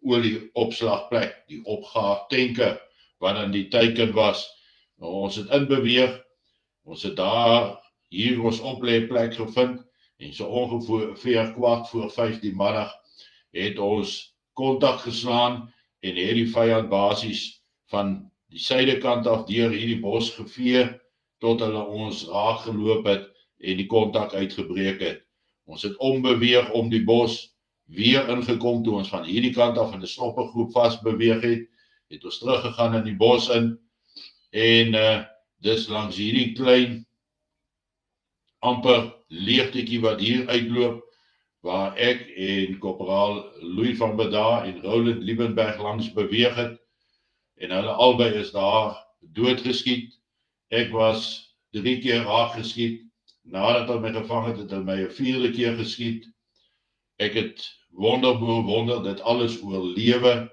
olieopslagplek, die opgaartenke, wat dan die teiken was. Nou, ons het inbeweeg, ons het daar hier ons opleeplek gevind, en so ongeveer 4:15 die middag, het ons kontak geslaan, en het die vyand basies van die suidekant af deur hierdie bos gevee, tot hulle ons raak geloop het, en die kontak uitgebreek het. Ons het ombeweeg om die bos, weer ingekom toe ons van hierdie kant af in 'n snoppergroep vasbeweeg het ons teruggegaan in die bos in, en dis langs hierdie klein amper leegtetjie wat hier uitloop, waar ek en korporaal Louis van Bedaar en Roland Liebenberg langs beweeg het, en hulle albei is daar doodgeskiet. Ek was 3 keer raak geskiet, nadat hulle my gevang het hulle my 'n 4de keer geskiet. Ek het wonder bo wonder dit alles oorlewe,